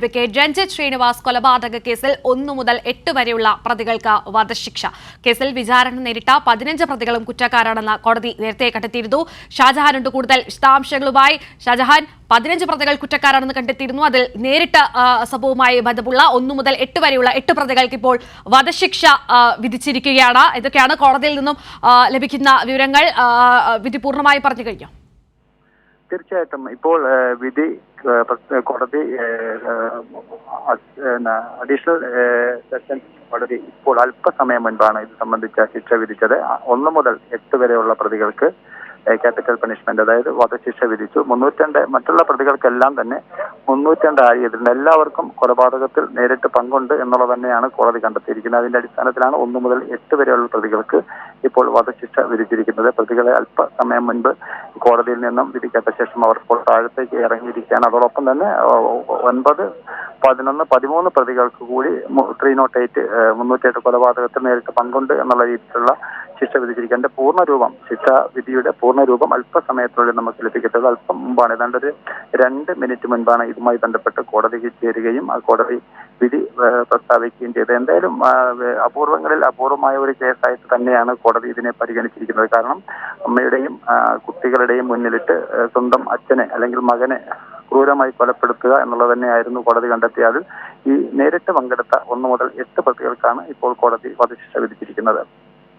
Advocate Ranjith Srinivas കൊലപാതക കേസിൽ 1 മുതൽ 8 വരെയുള്ള പ്രതികൾക്ക് വധശിക്ഷ. കേസിൽ വിചാരണ നേരിട്ട 15 പ്രതികളും കുറ്റക്കാരാണെന്ന് കോടതി നേരത്തെ കണ്ടെത്തിയിരുന്നു. ഷാജഹാനുണ്ട് കൂടുതൽ വിശദാംശങ്ങളുമായി. ഷാജഹാൻ, 15 പ്രതികൾ കുറ്റക്കാരാണെന്ന് കണ്ടെത്തിയിരുന്നു. അതിൽ നേരിട്ട് സംഭവവുമായി ബന്ധമുള്ള 1 മുതൽ 8 വരെയുള്ള 8 പ്രതികൾക്ക് ഇപ്പോൾ വധശിക്ഷ വിധിച്ചിരിക്കുകയാണ്. ഇതൊക്കെയാണ് കോടതിയിൽ നിന്നും ലഭിക്കുന്ന വിവരങ്ങൾ. വിധി പൂർണ്ണമായി പറഞ്ഞു കഴിഞ്ഞു. തീർച്ചയായിട്ടും ഇപ്പോൾ വിധി കോടതി അഡീഷണൽ സെഷൻസ് കോടതി ഇപ്പോൾ അല്പസമയം മുൻപാണ് ഇത് സംബന്ധിച്ച ശിക്ഷ വിധിച്ചത്. 1 മുതൽ 8 വരെയുള്ള പ്രതികൾക്ക് ക്യാപിറ്റൽ പണിഷ്മെന്റ്, അതായത് വധശിക്ഷ വിധിച്ചു. 302 മറ്റുള്ള പ്രതികൾക്കെല്ലാം തന്നെ 302 ആഴ്ച എല്ലാവർക്കും കൊലപാതകത്തിൽ നേരിട്ട് പങ്കുണ്ട് എന്നുള്ളത് തന്നെയാണ് കോടതി കണ്ടെത്തിയിരിക്കുന്നത്. അതിന്റെ അടിസ്ഥാനത്തിലാണ് 1 മുതൽ 8 വരെയുള്ള പ്രതികൾക്ക് ഇപ്പോൾ വധശിക്ഷ വിധിച്ചിരിക്കുന്നത്. പ്രതികളെ അല്പസമയം മുൻപ് കോടതിയിൽ നിന്നും വിധി കേട്ട ശേഷം അവർ ഇപ്പോൾ താഴത്തേക്ക് ഇറങ്ങിയിരിക്കുകയാണ്. അതോടൊപ്പം തന്നെ 9, 11, 13 പ്രതികൾക്ക് കൂടി 308 308 കൊലപാതകത്തിൽ നേരിട്ട് പങ്കുണ്ട് എന്നുള്ള രീതിയിലുള്ള ശിക്ഷ വിധിച്ചിരിക്കുന്നത്. പൂർണ്ണരൂപം ശിക്ഷാ വിധിയുടെ പൂർണ്ണരൂപം അല്പസമയത്തിനുള്ളിൽ നമുക്ക് ലഭിക്കത്തുള്ളൂ. അല്പം മുമ്പാണ്, ഏതാണ്ട് ഒരു 2 മിനിറ്റ് മുൻപാണ് ഇതുമായി ബന്ധപ്പെട്ട് കോടതിക്ക് ചേരുകയും ആ കോടതി വിധി പ്രസ്താവിക്കുകയും ചെയ്തത്. എന്തായാലും അപൂർവങ്ങളിൽ അപൂർവമായ ഒരു കേസായിട്ട് തന്നെയാണ് കോടതി ഇതിനെ പരിഗണിച്ചിരിക്കുന്നത്. കാരണം അമ്മയുടെയും കുട്ടികളുടെയും മുന്നിലിട്ട് സ്വന്തം അച്ഛനെ അല്ലെങ്കിൽ മകനെ ക്രൂരമായി കൊലപ്പെടുത്തുക എന്നുള്ളത് തന്നെയായിരുന്നു കോടതി കണ്ടെത്തിയത്. ഈ നേരിട്ട് പങ്കെടുത്ത 1 മുതൽ 8 പ്രതികൾക്കാണ് ഇപ്പോൾ കോടതി വധശിക്ഷ വിധിച്ചിരിക്കുന്നത്.